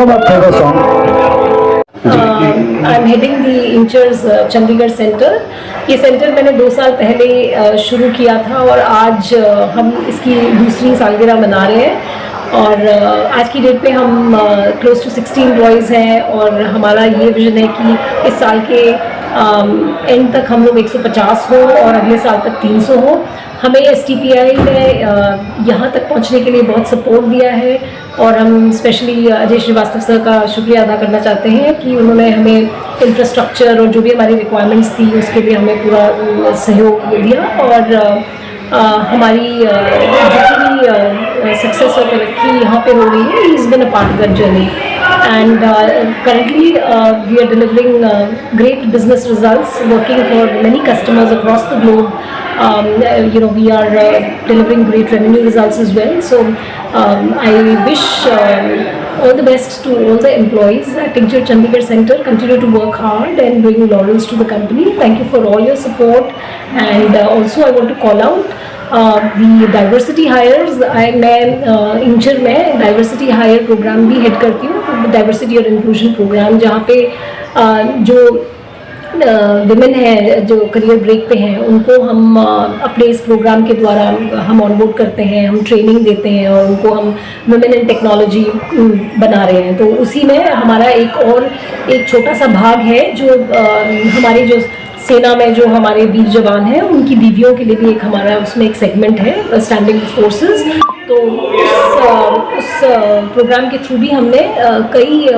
one of my favorite songs. I'm heading the Inchers Chandigarh centre. ये centre मैंने 2 साल पहले शुरू किया था और आज हम इसकी दूसरी सालगिरह मना रहे हैं। और आज की डेट पे हम क्लोज टू 60 एम्प्लॉयज़ हैं और हमारा ये विजन है कि इस साल के एंड तक हम लोग 150 हो और अगले साल तक 300 हो। हमें STPI ने यहाँ तक पहुँचने के लिए बहुत सपोर्ट दिया है और हम स्पेशली अजय श्रीवास्तव सर का शुक्रिया अदा करना चाहते हैं कि उन्होंने हमें इंफ्रास्ट्रक्चर और जो भी हमारी रिक्वायरमेंट्स थी उसके लिए हमें पूरा सहयोग दिया। और हमारी जितनी भी सक्सेस और तरक्की यहाँ पे हो रही है, is been a part of that journey and currently we are delivering great business results, working for many customers across the globe. We are delivering great revenue results as well. So I wish all the best to all the employees at Incher Chandigarh Center. Continue to work hard and bring laurels to the company. Thank you for all your support. And also I want to call out the diversity hires. मैं इंचर में diversity higher programme भी head करती हूँ, diversity और inclusion programme, जहाँ पे जो women हैं जो करियर ब्रेक पे हैं उनको हम अपने इस प्रोग्राम के द्वारा हम ऑनबोर्ड करते हैं, हम ट्रेनिंग देते हैं और उनको हम वुमेन इन टेक्नोलॉजी बना रहे हैं। तो उसी में हमारा एक छोटा सा भाग है जो हमारे जो सेना में जो हमारे वीर जवान हैं उनकी बीवियों के लिए भी एक हमारा उसमें एक सेगमेंट है स्टैंडिंग फोर्सेस। तो उस प्रोग्राम के थ्रू भी हमने कई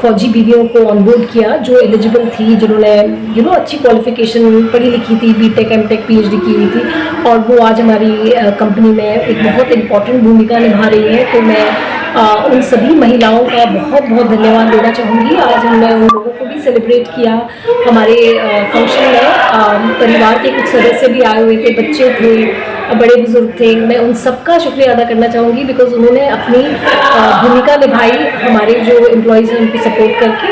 फौजी बीवियों को ऑनबोर्ड किया जो एलिजिबल थी, जिन्होंने अच्छी क्वालिफिकेशन पढ़ी लिखी थी, BTech MTech PhD की हुई थी और वो आज हमारी कंपनी में एक बहुत इम्पॉर्टेंट भूमिका निभा रही है। तो मैं उन सभी महिलाओं का बहुत बहुत धन्यवाद देना चाहूँगी। आज हमने उन लोगों को भी सेलिब्रेट किया। हमारे फंक्शन में परिवार के कुछ सदस्य भी आए हुए थे, बच्चे थे, बड़े बुजुर्ग थे। मैं उन सबका शुक्रिया अदा करना चाहूँगी बिकॉज उन्होंने अपनी भूमिका निभाई हमारे जो एम्प्लॉयज़ हैं उनको सपोर्ट करके।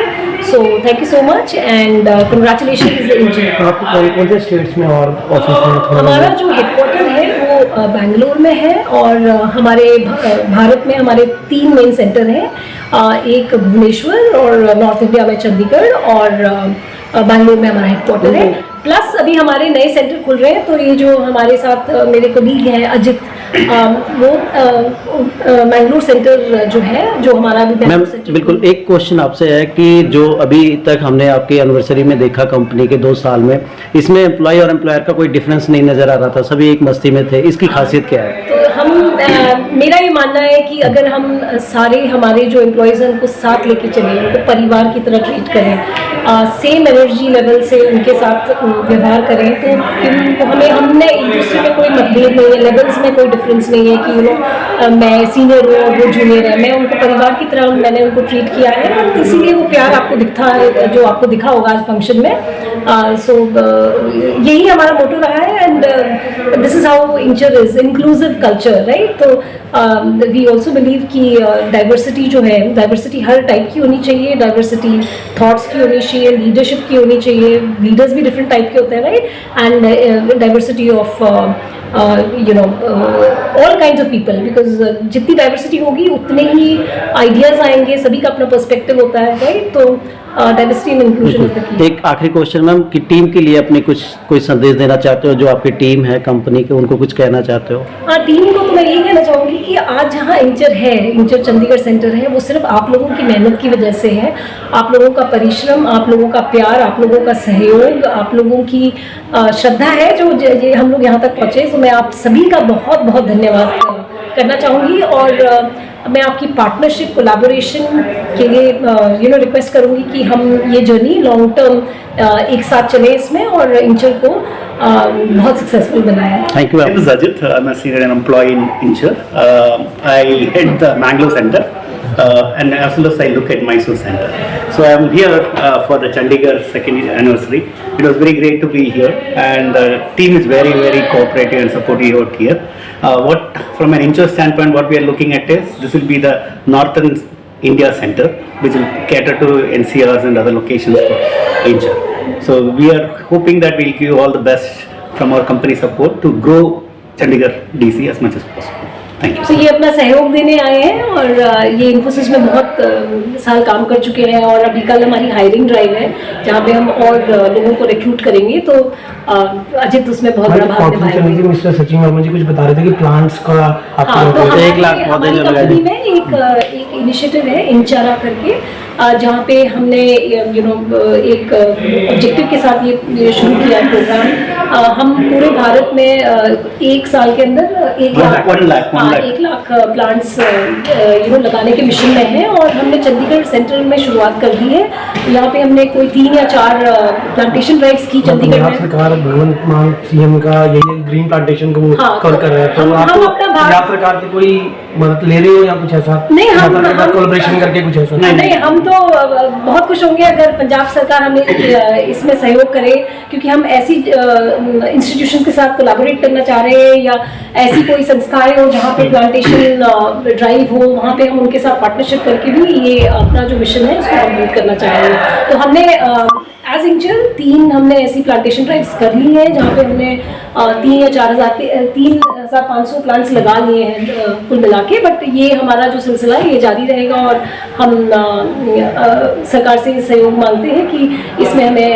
So thank you so much and congratulation engineer. आपको कौन से स्टेट्स में और ऑफिस में? हमारा जो हेडक्वार्टर है वो बेंगलोर में है और हमारे भारत में हमारे 3 मेन सेंटर हैं, एक भुवनेश्वर और नॉर्थ इंडिया में चंडीगढ़ और बेंगलोर में हमारा हेडक्वार्टर है। प्लस अभी हमारे नए सेंटर खुल रहे हैं। तो ये जो हमारे साथ मेरे कोलीग हैं अजित, वो मैंगलोर सेंटर जो है जो हमारा अभी मैम बिल्कुल एक क्वेश्चन आपसे है कि जो अभी तक हमने आपकी एनिवर्सरी में देखा कंपनी के 2 साल में, इसमें एम्प्लॉय और एम्प्लॉयर का कोई डिफरेंस नहीं नज़र आ रहा था, सभी एक मस्ती में थे, इसकी खासियत क्या है? तो मेरा ये मानना है कि अगर हम सारे हमारे जो एम्प्लॉयज़ हैं उनको साथ लेके चलें, उनको परिवार की तरह ट्रीट करें, सेम एनर्जी लेवल से उनके साथ व्यवहार करें, तो हमने एक दूसरे में कोई मतभेद नहीं है, लेवल्स में कोई डिफरेंस नहीं है कि मैं सीनियर हूँ और वो जूनियर है। मैं उनको परिवार की तरह मैंने उनको ट्रीट किया है और इसीलिए वो प्यार आपको दिखता है जो आपको दिखा होगा आज फंक्शन में। सो यही हमारा मोटो रहा है and this is how ensure is inclusive culture, right. तो वी ऑल्सो बिलीव कि डाइवर्सिटी जो है, डाइवर्सिटी हर टाइप की होनी चाहिए, डाइवर्सिटी थॉट्स की होनी चाहिए, लीडरशिप की होनी चाहिए, लीडर्स भी डिफरेंट टाइप के होते हैं, right, and diversity of all kinds of people, because जितनी डाइवर्सिटी होगी उतने ही आइडियाज़ आएंगे, सभी का अपना पर्सपेक्टिव होता है, राइट। तो diversity and inclusion is the key. एक आखिरी क्वेश्चन मैम कि टीम के लिए अपनी कोई संदेश देना चाहते हो, जो आपकी टीम है कंपनी के, उनको कुछ कहना चाहते हो? हाँ, टीम को तो मैं यही कहना चाहूँगी कि आज जहाँ इंचर है, इंचर चंडीगढ़ सेंटर है, वो सिर्फ आप लोगों की मेहनत की वजह से है। आप लोगों का परिश्रम, आप लोगों का प्यार, आप लोगों का सहयोग, आप लोगों की श्रद्धा है जो हम लोग यहाँ तक पहुँचे। तो मैं आप सभी का बहुत बहुत धन्यवाद करना चाहूँगी और मैं आपकी पार्टनरशिप कोलैबोरेशन के लिए रिक्वेस्ट करूँगी कि हम ये जर्नी लॉन्ग टर्म एक साथ चले इसमें और इंचर को बहुत सक्सेसफुल बनाया। Thank you. My name is Ajit. I'm a senior employee in Incher. I head the Mangalore Center and as well as I look at Mysore Center. So I am here for the Chandigarh 2nd anniversary. It was very great to be here and the team is very very cooperative and supportive out here. What from an Incher standpoint, what we are looking at is this will be the Northern India Center, which will cater to NCRs and other locations for Incher. So we are hoping that we'll give all the best from our company support to grow Chandigarh DC as much as possible. Thank you. तो ये अपना सहयोग देने आए हैं और ये इन्फोसिस में बहुत साल काम कर चुके हैं और अभी कल हमारी हायरिंग ड्राइव है जहाँ पे हम और लोगों को रिक्रूट करेंगे, तो अजित उसमें बहुत बड़ा भाग निभाएंगे। मिस्टर सचिन वर्मा जी कुछ बता रहे थे कि प्लांट्स का हाँ, तो आपको 1 लाख पौधे जो लगाए कंपनी में एक इनिशिएटिव है इंचारा करके, जहाँ पे हमने एक ऑब्जेक्टिव के साथ ये शुरू किया है प्रोग्राम। हम पूरे भारत में 1 साल के अंदर 1 लाख प्लांट्स लगाने के मिशन में हैं और हमने चंडीगढ़ सेंटर में शुरुआत कर दी है। यहाँ पे हमने कोई 3 या 4 प्लांटेशन ड्राइव्स की चंडीगढ़ में। सरकार भगवंत मान सीएम का यही ग्रीन प्लांटेशन को कवर कर रहे हैं, तो आप पंजाब सरकार से कोई मदद ले रहे हो या कुछ ऐसा? नहीं, हम कोलैबोरेशन करके कुछ ऐसा? नहीं, हम तो बहुत खुश होंगे अगर पंजाब सरकार हमें इसमें सहयोग करे, क्योंकि हम ऐसी इंस्टीट्यूशन के साथ कोलैबोरेट करना चाह रहे हैं या ऐसी कोई संस्थाएं हो जहाँ पे प्लांटेशन ड्राइव हो, वहाँ पे हम उनके साथ पार्टनरशिप करके भी ये अपना जो मिशन है उसको कंप्लीट करना चाहेंगे। तो हमने एज इंचर 3 हमने ऐसी प्लांटेशन ड्राइव्स कर ली हैं जहाँ पे हमने 3 या 3,500 प्लांट्स लगा लिए हैं कुल मिला के। बट ये हमारा जो सिलसिला है ये जारी रहेगा और हम सरकार से सहयोग मांगते हैं कि इसमें हमें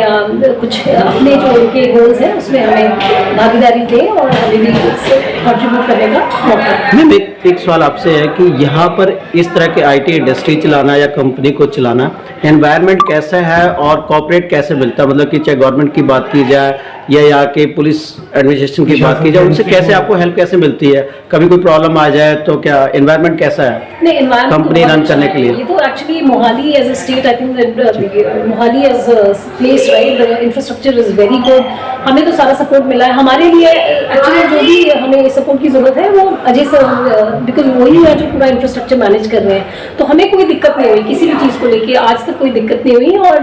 कुछ अपने जो उनके गोल्स हैं उसमें हमें भागीदारी दें और हमें भी कंट्रीब्यूट करने का मौका दें। मैम एक सवाल आपसे है कि यहाँ पर इस तरह के आईटी इंडस्ट्री चलाना या कंपनी को चलाना एनवायरनमेंट कैसा है और कॉर्पोरेट कैसे मिलता है, मतलब कि चाहे गवर्नमेंट की बात की जाए या यहाँ के पुलिस एडमिनिस्ट्रेशन की बात की जाए, उनसे कैसे आपको हेल्प कैसे मिलती है? कभी कोई प्रॉब्लम आ जाए तो क्या एनवायरनमेंट कैसा है नहीं, एनवायरनमेंट कंपनी रन करने के लिए? ये तो actually Mohali as a state, I think Mohali as a place, right, the infrastructure is very good. हमें तो सारा सपोर्ट मिला है। हमारे लिए एक्चुअली जो भी हमें सपोर्ट की जरूरत है वो अजय सर, बिकॉज वही है जो पूरा इंफ्रास्ट्रक्चर मैनेज कर रहे हैं, तो हमें कोई दिक्कत नहीं हुई किसी भी चीज़ को लेके, आज तक कोई दिक्कत नहीं हुई। और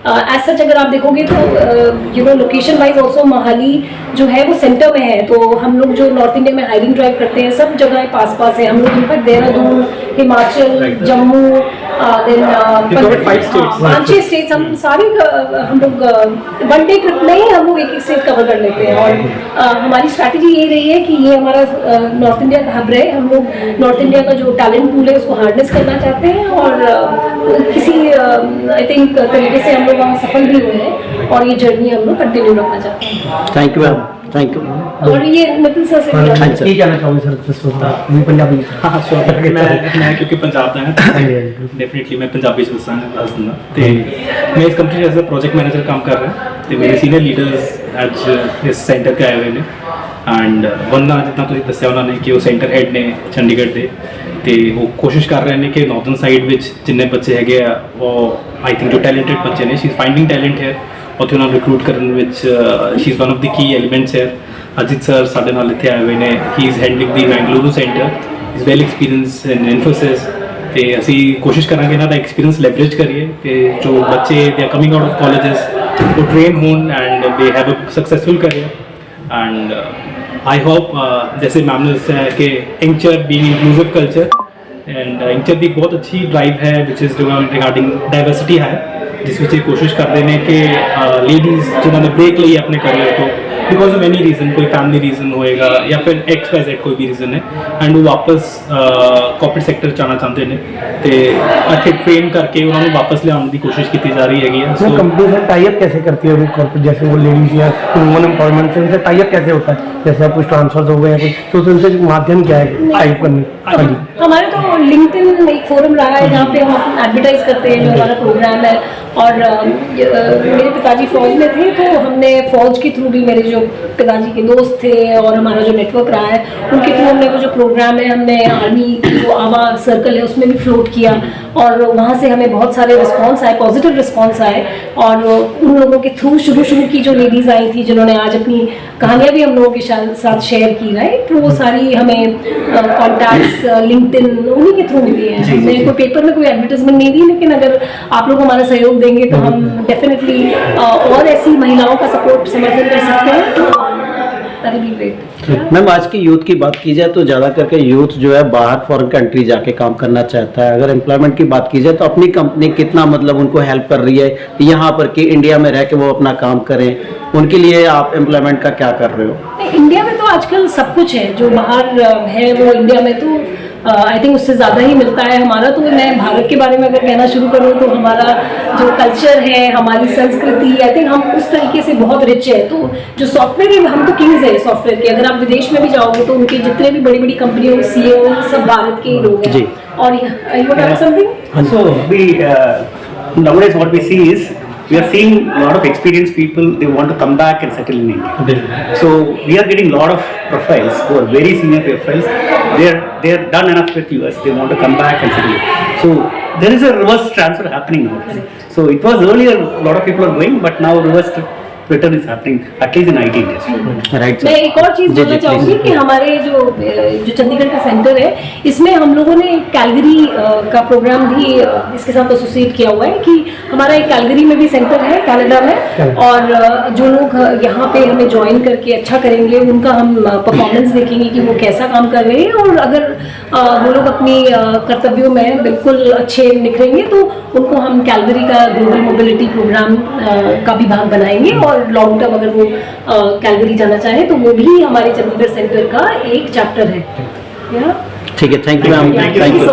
एज सच अगर आप देखोगे तो लोकेशन वाइज ऑल्सो मोहाली जो है वो सेंटर में है, तो हम लोग जो नॉर्थ इंडिया में हायरिंग ड्राइव करते हैं सब जगह पास पास है। हम लोग in fact Dehradun, Himachal, Jammu, then 5-6 states हम सारे हम लोग 1 डे ट्रिप में ही हम लोग एक स्टेट कवर कर लेते हैं। और हमारी स्ट्रैटेजी ये रही है कि ये हमारा नॉर्थ इंडिया का हब रहे। हम लोग नॉर्थ इंडिया का जो टैलेंट पूल है उसको हार्नेस करना चाहते हैं और किसी आई थिंक तरीके से हम लोग वहाँ सफल भी हुए हैं और ये जर्नी हम लोग कंटिन्यू रखना चाहते हैं। Thank you ma'am, thank you. और ये नितिन सर से ये कहना चाहूँगी सर पंजाबी? मैं क्योंकि पंजाब ਦਾ ਹਾਂ ਡੈਫੀਨਿਟਲੀ ਮੈਂ ਪੰਜਾਬੀ ਚ ਦੱਸ ਦਿੰਦਾ ਤੇ ਮੈਂ ਇਸ company as a project manager ਕੰਮ ਕਰ ਰਿਹਾ ਤੇ ਮੇਰੇ ਸੀਨੀਅਰ ਲੀਡਰਸ ਅੱਜ ਇਸ ਸੈਂਟਰ ਤੇ ਆਏ ਹੋਏ ਨੇ ਐਂਡ ਬੰਦਾ ਜਿੱਦਾਂ ਤੁਸੀਂ ਦੱਸਿਆ ਉਹਨਾਂ ਨੇ ਕਿ ਉਹ ਸੈਂਟਰ ਹੈਡ ਨੇ ਚੰਡੀਗੜ੍ਹ ਦੇ ਤੇ ਉਹ ਕੋਸ਼ਿਸ਼ ਕਰ ਰਹੇ ਨੇ ਕਿ ਨਾਰਥਰਨ ਸਾਈਡ ਵਿੱਚ ਜਿੰਨੇ ਬੱਚੇ ਹੈਗੇ ਆ ਉਹ ਆਈ ਥਿੰਕ ਜੋ ਟੈਲੈਂਟਡ ਬੱਚੇ ਨੇ, ਸ਼ੀ ਇਜ਼ ਫਾਈਂਡਿੰਗ ਟੈਲੈਂਟ ਹੈ, ਉੱਥੇ ਉਹਨਾਂ ਨੂੰ ਰਿਕਰੂਟ ਕਰਨ ਵਿੱਚ she is one of the key elements ਹੈ। ਅਜਿਤ ਸਰ ਸਾਡੇ ਨਾਲ ਇੱਥੇ ਆਏ ਹੋਏ ਨੇ, he is handling the Mangaluru centre, is well experienced in Infosys ਤੇ ਅਸੀਂ ਕੋਸ਼ਿਸ਼ ਕਰਾਂਗੇ ਇਹਨਾਂ ਦਾ ਐਕਸਪੀਰੀਅੰਸ ਲੈਵਰੇਜ ਕਰੀਏ ਤੇ ਜੋ ਬੱਚੇ they are coming out of colleges ਉਹ ਟ੍ਰੇਨ ਹੋਣ and they have a successful career. And I hope जैसे मैम ने बताया कि ensure being inclusive culture and ensure की बहुत अच्छी ड्राइव है विच इज़ रिगार्डिंग डाइवर्सिटी है, जिस विच कोशिश करते हैं कि लेडीज़ जिन्होंने ब्रेक ली अपने करियर को बिकॉज ऑफ एनी रीजन, कोई फैमिली रीजन होएगा या फिर XYZ कोई भी रीजन है एंड वो वापस कॉर्पोरेट सैक्टर जाना चाहते हैं तो इतने ट्रेन करके उन्होंने वापस लिया की कोशिश की जा रही हैगी है। कंपनी से टाइप कैसे करती है कॉर्पोरेट, जैसे वो लेडीज या वुमन एम्पावरमेंट से उनसे टाइप कैसे होता है? जैसे आप कुछ ट्रांसफर हो गए या कुछ, तो उनसे माध्यम क्या है टाइप करने? हमारे तो लिंक्डइन एक फोरम रहा है जहाँ पे हम एडवर्टाइज करते हैं जो हमारा प्रोग्राम है। और मेरे पिताजी फौज में थे तो हमने फौज के थ्रू भी, मेरे जो पिताजी के दोस्त थे और हमारा जो नेटवर्क रहा है उनके थ्रू हमने वो जो प्रोग्राम है हमने आर्मी की जो आवा सर्कल है उसमें भी फ्लोट किया और वहाँ से हमें बहुत सारे रिस्पांस आए, पॉजिटिव रिस्पांस आए। और उन लोगों के थ्रू शुरू की जो लेडीज़ आई थी जिन्होंने आज अपनी कहानियाँ भी हम लोगों के साथ शेयर की, राइट, तो वो सारी हमें कॉन्टैक्ट्स लिंक्डइन उन्हीं के थ्रू मिली है। हमने कोई पेपर में कोई एडवर्टाइजमेंट नहीं दी, लेकिन अगर आप लोग हमारा सहयोग देंगे तो हम डेफिनेटली और ऐसी महिलाओं का सपोर्ट समर्थन कर सकते हैं, तो that will be great. Ma'am आज की यूथ की बात की जाए तो ज़्यादा करके यूथ जो है बाहर फॉरेन कंट्री जाके काम करना चाहता है। अगर एम्प्लॉयमेंट की बात की जाए तो अपनी कंपनी कितना मतलब उनको हेल्प कर रही है यहाँ पर कि इंडिया में रह के वो अपना काम करें, उनके लिए आप एम्प्लॉयमेंट का क्या कर रहे हो? इंडिया में तो आजकल सब कुछ कुछ है जो बाहर है वो इंडिया में तो आई थिंक उससे ज़्यादा ही मिलता है हमारा। तो मैं भारत के बारे में अगर कहना शुरू करूँ तो हमारा जो कल्चर है, हमारी संस्कृति, आई थिंक हम उस तरीके से बहुत रिच है। तो जो सॉफ्टवेयर है, हम तो किंग्स है सॉफ्टवेयर के। अगर आप विदेश में भी जाओगे तो उनके जितने भी बड़ी बड़ी कंपनियों के CEO सब भारत के ही लोग हैं। और something So we nowadays what we see is we are seeing a lot of experienced people. They want to come back and settle in India. So we are getting a lot of profiles who are very senior profiles. They're done enough with US. They want to come back and settle. So there is a reverse transfer happening now. So it was earlier a lot of people are going, but now reverse return is happening at least in IT industry. Right मैं एक और चीज बोलना चाहूंगी कि हमारे जो चंडीगढ़ का सेंटर है, इसमें हम लोगों ने कैलगरी का प्रोग्राम भी इसके साथ एसोसिएट किया हुआ है कि हमारा एक कैलगरी में भी सेंटर है कनाडा में। और जो लोग यहाँ पे हमें ज्वाइन करके अच्छा करेंगे उनका हम परफॉर्मेंस देखेंगे कि वो कैसा काम कर रहे हैं। और अगर वो लोग अपनी कर्तव्यों में बिल्कुल अच्छे निखरेंगे तो उनको हम कैलगरी का ग्लोबल मोबिलिटी प्रोग्राम का भी भाग बनाएंगे। और लॉन्ग टर्म अगर वो कैलगरी जाना चाहे तो वो भी हमारे चंडीगढ़ सेंटर का एक चैप्टर है। ठीक है, thank you ma'am, Thank you. Thank you.